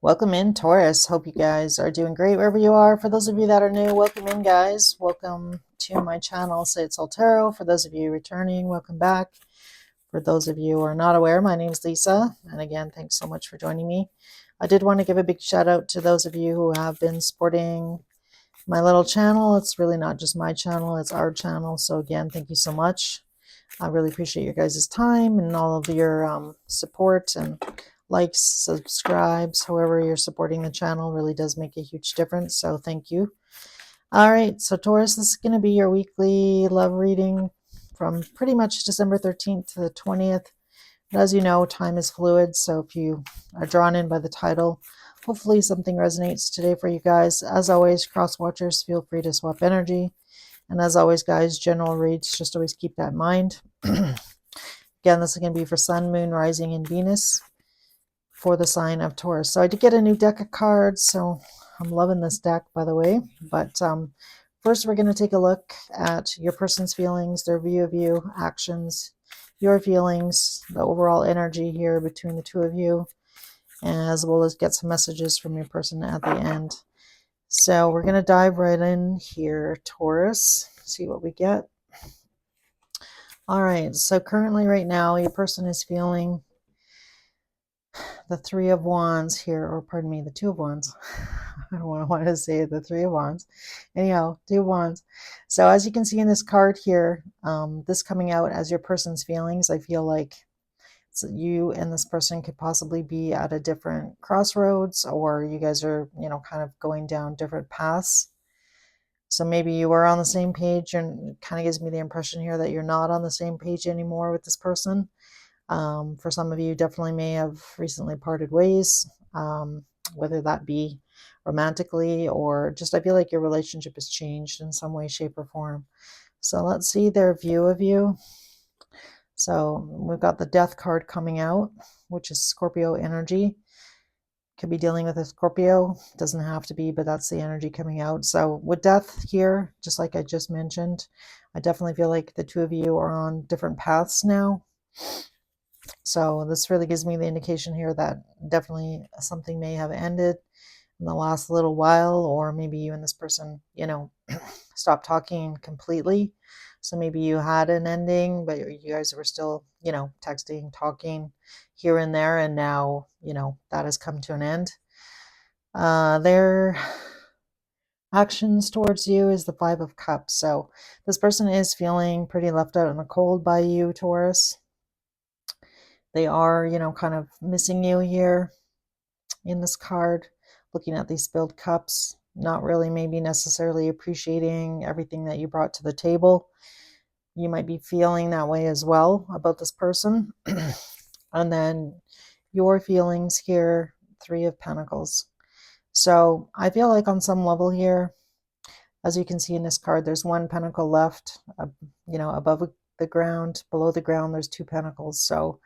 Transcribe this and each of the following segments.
Welcome in, Taurus. Hope you guys are doing great wherever you are. For those of you that are new, welcome in, guys. Welcome to my channel, Say It's All Tarot. For those of you returning, welcome back. For those of you who are not aware, my name is Lisa. And again, thanks so much for joining me. I did want to give a big shout out to those of you who have been supporting my little channel. It's really not just my channel, it's our channel. So again, thank you so much. I really appreciate your guys' time and all of your support and likes, subscribes, however you're supporting the channel really does make a huge difference. So thank you. All right, so Taurus, this is going to be your weekly love reading from pretty much December 13th to the 20th. But as you know, time is fluid. So if you are drawn in by the title, hopefully something resonates today for you guys. As always, cross watchers, feel free to swap energy. And as always, guys, general reads, just always keep that in mind. Again, this is going to be for Sun, Moon, Rising, and Venus for the sign of Taurus. So I did get a new deck of cards, so I'm loving this deck, by the way. But first, we're going to take a look at your person's feelings, their view of you, actions, your feelings, the overall energy here between the two of you, as well as get some messages from your person at the end. So we're going to dive right in here, Taurus, see what we get. All right, so currently right now, your person is feeling the Three of Wands here, or pardon me, the Two of Wands. I don't want to say the Three of Wands. Anyhow, Two of Wands. So as you can see in this card here, this coming out as your person's feelings, I feel like you and this person could possibly be at a different crossroads, or you guys are, kind of going down different paths. So maybe you were on the same page, and it kind of gives me the impression here that you're not on the same page anymore with this person. For some of you, definitely may have recently parted ways, whether that be romantically or just I feel like your relationship has changed in some way, shape, or form. So let's see their view of you. So we've got the Death card coming out, which is Scorpio energy. Could be dealing with a Scorpio, doesn't have to be, but that's the energy coming out. So with Death here, just like I just mentioned, I definitely feel like the two of you are on different paths now. So this really gives me the indication here that definitely something may have ended in the last little while, or maybe you and this person, stopped talking completely. So maybe you had an ending, but you guys were still, texting, talking here and there, and now, that has come to an end. Their actions towards you is the Five of Cups. So this person is feeling pretty left out in the cold by you, Taurus. They are, kind of missing you here in this card, looking at these spilled cups, not really maybe necessarily appreciating everything that you brought to the table. You might be feeling that way as well about this person. And then your feelings here, Three of Pentacles. So I feel like on some level here, as you can see in this card, there's one pentacle left, above the ground. Below the ground, there's two pentacles. So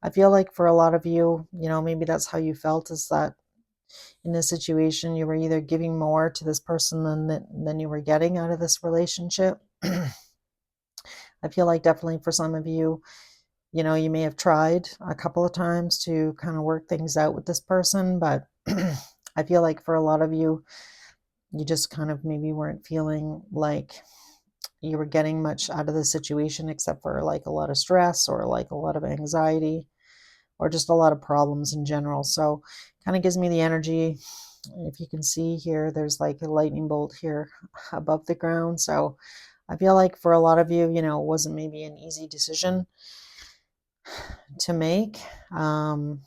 I feel like for a lot of you, maybe that's how you felt, is that in this situation, you were either giving more to this person than you were getting out of this relationship. I feel like definitely for some of you, you may have tried a couple of times to kind of work things out with this person, but I feel like for a lot of you, you just kind of maybe weren't feeling like you were getting much out of the situation, except for like a lot of stress or like a lot of anxiety or just a lot of problems in general. So kind of gives me the energy. If you can see here, there's like a lightning bolt here above the ground. So I feel like for a lot of you, it wasn't maybe an easy decision to make. And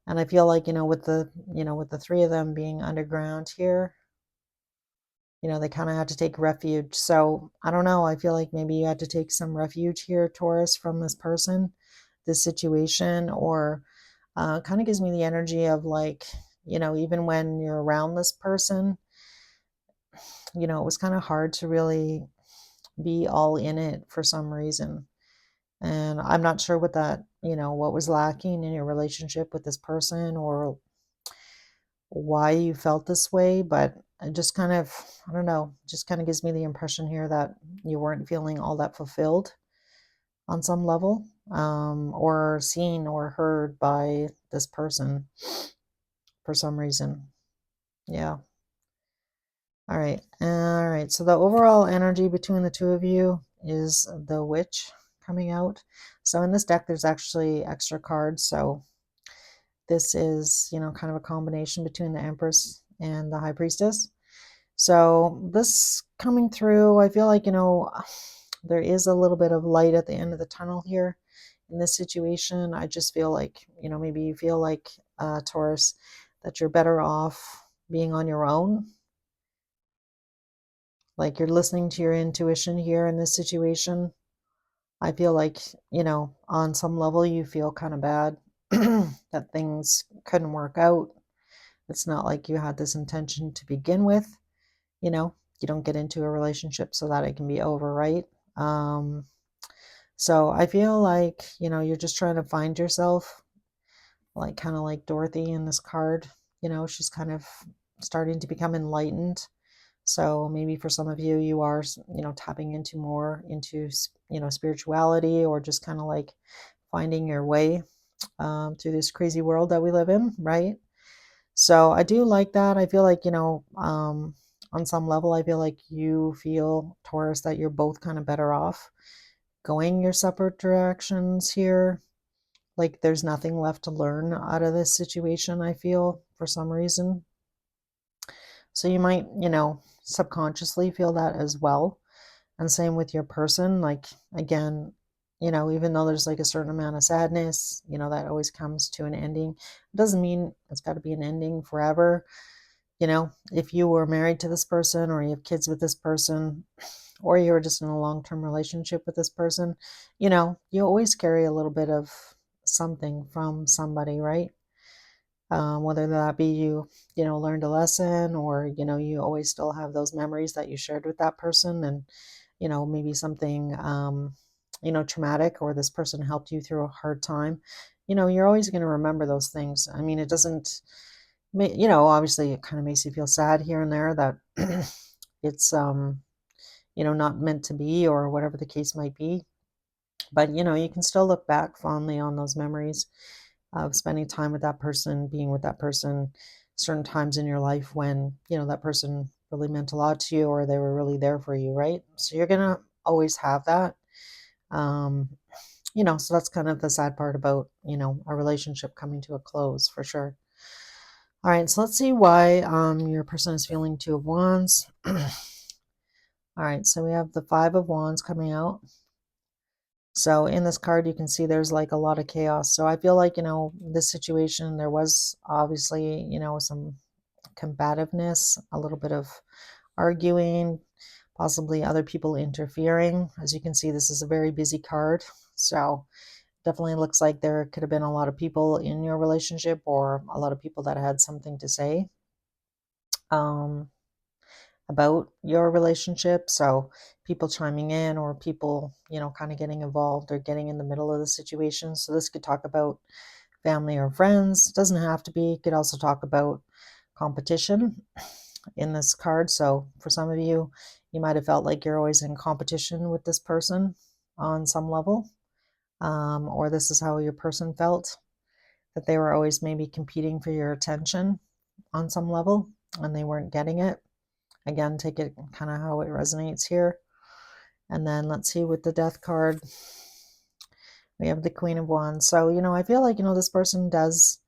I feel like, with the three of them being underground here, they kind of had to take refuge. So I don't know. I feel like maybe you had to take some refuge here, Taurus, from this person, this situation, or kind of gives me the energy of like, even when you're around this person, it was kind of hard to really be all in it for some reason. And I'm not sure what that, what was lacking in your relationship with this person or why you felt this way, but it just kind of, I don't know, just kind of gives me the impression here that you weren't feeling all that fulfilled on some level, or seen or heard by this person. for some reason. Yeah. All right. All right. So the overall energy between the two of you is the Witch coming out. So in this deck, there's actually extra cards. So this is, kind of a combination between the Empress and the High Priestess. So this coming through, I feel like, there is a little bit of light at the end of the tunnel here in this situation. I just feel like, maybe you feel like, Taurus, that you're better off being on your own. Like you're listening to your intuition here in this situation. I feel like, on some level you feel kind of bad that things couldn't work out. It's not like you had this intention to begin with. You don't get into a relationship so that it can be over, right? So I feel like, you're just trying to find yourself, like kind of like Dorothy in this card. She's kind of starting to become enlightened. So maybe for some of you, you are, tapping into more into, spirituality, or just kind of like finding your way through this crazy world that we live in, right? So I do like that. I feel like, on some level, I feel like you feel, Taurus, that you're both kind of better off going your separate directions here. Like there's nothing left to learn out of this situation, I feel, for some reason. So you might, subconsciously feel that as well. And same with your person. Like, again, even though there's like a certain amount of sadness, that always comes to an ending. It doesn't mean it's got to be an ending forever. If you were married to this person, or you have kids with this person, or you were just in a long-term relationship with this person, you always carry a little bit of something from somebody, right? Whether that be learned a lesson, or, you always still have those memories that you shared with that person, and, maybe something, traumatic, or this person helped you through a hard time. You're always going to remember those things. I mean, it doesn't, obviously it kind of makes you feel sad here and there that it's, not meant to be, or whatever the case might be. But, you can still look back fondly on those memories of spending time with that person, being with that person, certain times in your life when, that person really meant a lot to you, or they were really there for you, right? So you're going to always have that. Um, so that's kind of the sad part about, a relationship coming to a close, for sure. All right, so let's see why your person is feeling Two of Wands. All right, so we have the Five of Wands coming out. So in this card, you can see there's like a lot of chaos. So I feel like, this situation, there was obviously, some combativeness, a little bit of arguing, possibly other people interfering. As you can see, this is a very busy card. So definitely looks like there could have been a lot of people in your relationship, or a lot of people that had something to say about your relationship. So people chiming in, or people, kind of getting involved, or getting in the middle of the situation. So this could talk about family or friends. It doesn't have to be. It could also talk about competition in this card. So for some of you, you might have felt like you're always in competition with this person on some level. Or this is how your person felt, that they were always maybe competing for your attention on some level, and they weren't getting it. Again, take it kind of how it resonates here. And then let's see, with the Death card, we have the Queen of Wands. So, I feel like, this person does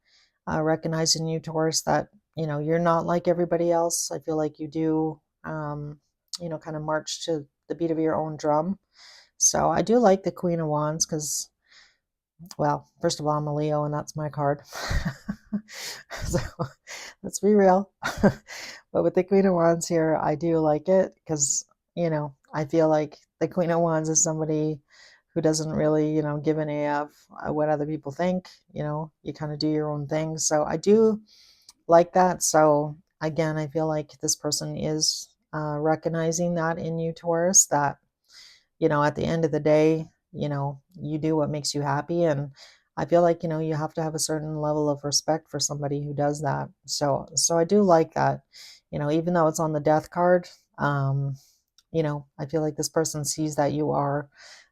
recognize in you, Taurus, that, you're not like everybody else. I feel like you do, kind of march to the beat of your own drum. So I do like the Queen of Wands because, well, first of all, I'm a Leo, and that's my card. So let's be real. But with the Queen of Wands here, I do like it because, I feel like the Queen of Wands is somebody who doesn't really, give an AF what other people think. You kind of do your own thing. So I do like that. So again, I feel like this person is recognizing that in you, Taurus, that, at the end of the day, you do what makes you happy. And I feel like, you have to have a certain level of respect for somebody who does that. So I do like that, even though it's on the Death card, I feel like this person sees that you are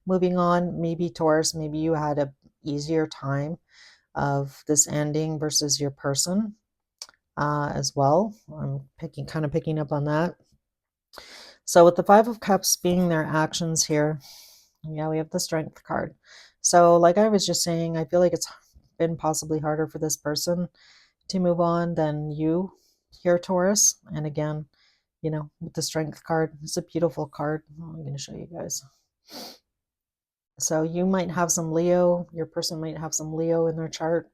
moving on. Maybe Taurus, maybe you had a easier time of this ending versus your person. as well. I'm kind of picking up on that. So with the Five of Cups being their actions here, yeah, we have the Strength card. So like I was just saying, I feel like it's been possibly harder for this person to move on than you here, Taurus. And again, you know, with the Strength card, it's a beautiful card. I'm going to show you guys. So you might have some Leo, your person might have some Leo in their chart,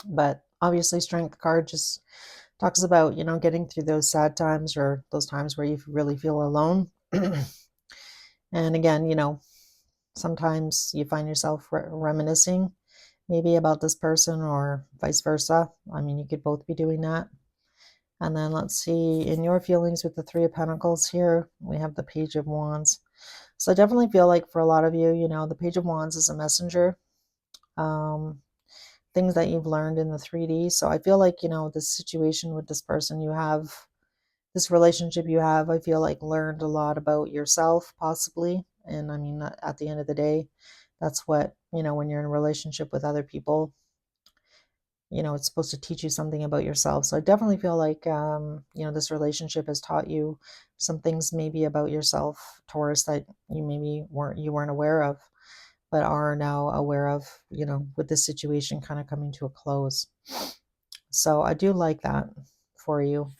but obviously Strength card just talks about, you know, getting through those sad times or those times where you really feel alone. And again, you know, sometimes you find yourself reminiscing maybe about this person or vice versa. I mean, you could both be doing that. And then let's see, in your feelings with the Three of Pentacles here, we have the Page of Wands. So I definitely feel like for a lot of you, you know, the Page of Wands is a messenger. Things that you've learned in the 3D. So I feel like, you know, this situation with this person you have, this relationship you have, I feel like learned a lot about yourself possibly. And I mean, at the end of the day, that's what, you know, when you're in a relationship with other people, you know, it's supposed to teach you something about yourself. So I definitely feel like, you know, this relationship has taught you some things maybe about yourself, Taurus, that you maybe weren't aware of, but are now aware of, you know, with this situation kind of coming to a close. So I do like that for you.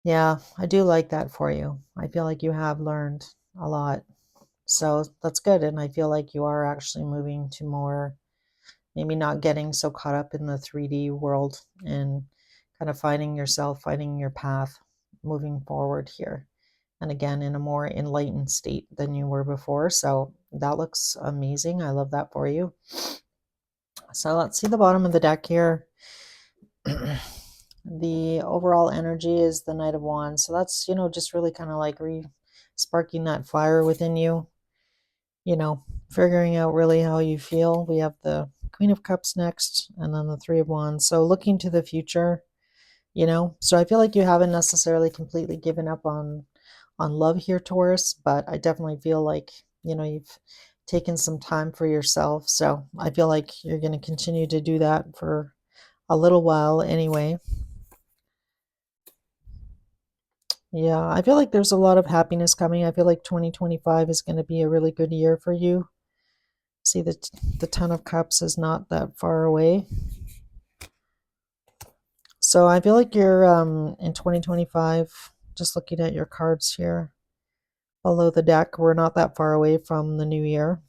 Yeah, I do like that for you. I feel like you have learned a lot. So that's good. And I feel like you are actually moving to more, maybe not getting so caught up in the 3D world and kind of finding yourself, finding your path, moving forward here. And again, in a more enlightened state than you were before. So that looks amazing. I love that for you. So let's see the bottom of the deck here. The overall energy is the Knight of Wands. So that's, you know, just really kind of like sparking that fire within you, you know, figuring out really how you feel. We have the Queen of Cups next, and then the Three of Wands. So looking to the future, you know. So I feel like you haven't necessarily completely given up on love here, Taurus, but I definitely feel like, you know, you've taken some time for yourself. So I feel like you're going to continue to do that for a little while anyway. Yeah, I feel like there's a lot of happiness coming. I feel like 2025 is going to be a really good year for you. See, the Ten of Cups is not that far away. So I feel like you're in 2025, just looking at your cards here below the deck, we're not that far away from the new year.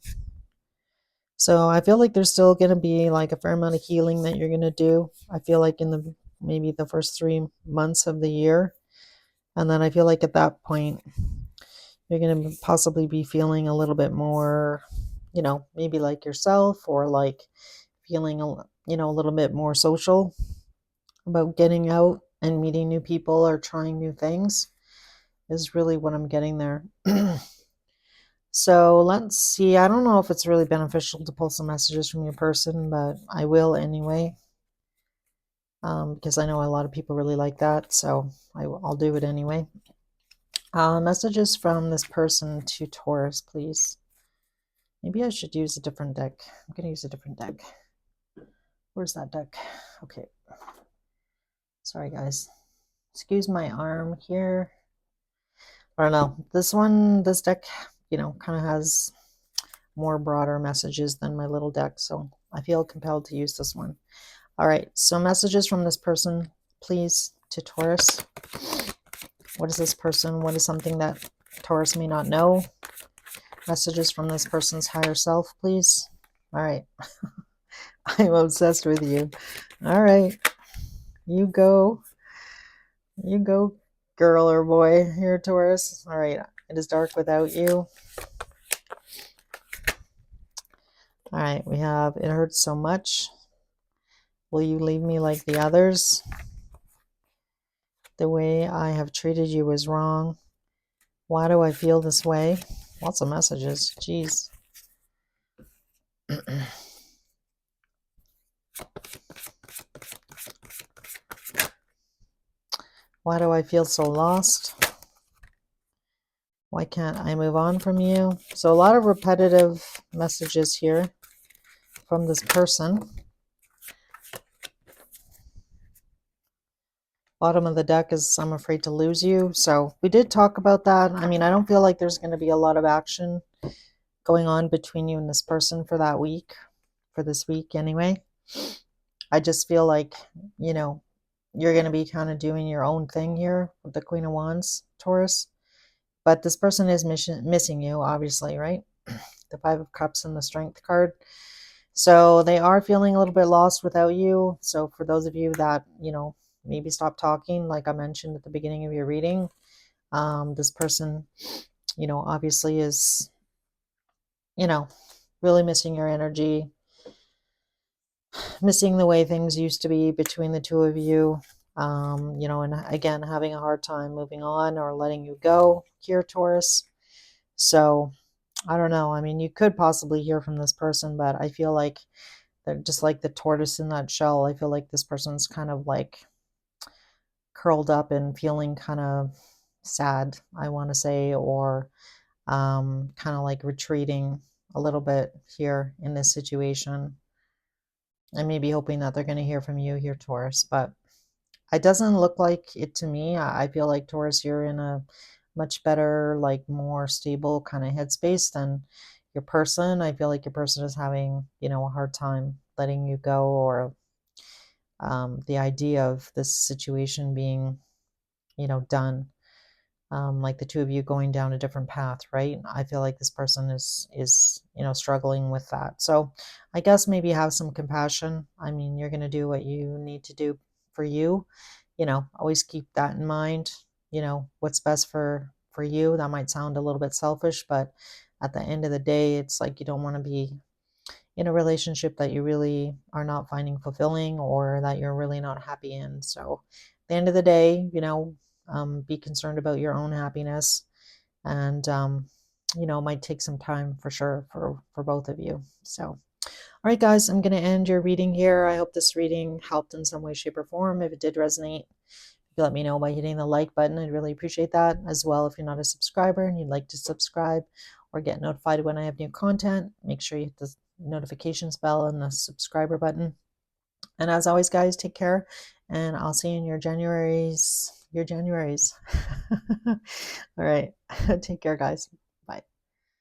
So I feel like there's still going to be like a fair amount of healing that you're going to do. I feel like in the maybe the first 3 months of the year. And then I feel like at that point, you're going to possibly be feeling a little bit more, you know, maybe like yourself, or like feeling, you know, a little bit more social about getting out and meeting new people or trying new things is really what I'm getting there. So let's see. I don't know if it's really beneficial to pull some messages from your person, but I will anyway. Because I know a lot of people really like that, so I'll do it anyway. Messages from this person to Taurus, please. Maybe I should use a different deck. I'm going to use a different deck. Where's that deck? Okay. Sorry, guys. Excuse my arm here. I don't know. This deck, you know, kind of has more broader messages than my little deck, so I feel compelled to use this one. All right, so messages from this person, please, to Taurus. What is this person? What is something that Taurus may not know? Messages from this person's higher self, please. All right. I'm obsessed with you. All right. You go. You go, girl or boy here, Taurus. All right. It is dark without you. All right. We have, it hurts so much. Will you leave me like the others? The way I have treated you is wrong. Why do I feel this way? Lots of messages. Jeez. Why do I feel so lost? Why can't I move on from you? So a lot of repetitive messages here from this person. Bottom of the deck is I'm afraid to lose you. So we did talk about that. I mean, I don't feel like there's going to be a lot of action going on between you and this person for that week, for this week anyway. I just feel like, you know, you're going to be kind of doing your own thing here with the Queen of Wands, Taurus. But this person is missing you, obviously, right? The Five of Cups and the Strength card. So they are feeling a little bit lost without you. So for those of you that, you know, maybe stop talking, like I mentioned at the beginning of your reading, this person, you know, obviously is, you know, really missing your energy, missing the way things used to be between the two of you. You know, and again, having a hard time moving on or letting you go here, Taurus. So I don't know. I mean, you could possibly hear from this person, but I feel like they're just like the tortoise in that shell. I feel like this person's kind of like curled up and feeling kind of sad, I want to say, or kind of like retreating a little bit here in this situation. And maybe hoping that they're going to hear from you here, Taurus. But it doesn't look like it to me. I feel like, Taurus, you're in a much better, like more stable kind of headspace than your person. I feel like your person is having, you know, a hard time letting you go, or the idea of this situation being, you know, done. Like the two of you going down a different path, right? I feel like this person is you know, struggling with that. So I guess maybe have some compassion. I mean, you're going to do what you need to do for you. You know, always keep that in mind. You know, what's best for you. That might sound a little bit selfish, but at the end of the day, it's like you don't want to be in a relationship that you really are not finding fulfilling, or that you're really not happy in. So at the end of the day, you know, be concerned about your own happiness. And you know, it might take some time for sure for both of you. So all right, guys, I'm going to end your reading here. I hope this reading helped in some way, shape, or form. If it did resonate, you let me know by hitting the like button. I'd really appreciate that. As well, if you're not a subscriber and you'd like to subscribe or get notified when I have new content, make sure you hit the notifications bell and the subscriber button. And as always, guys, take care, and I'll see you in your Januaries. All right. Take care, guys.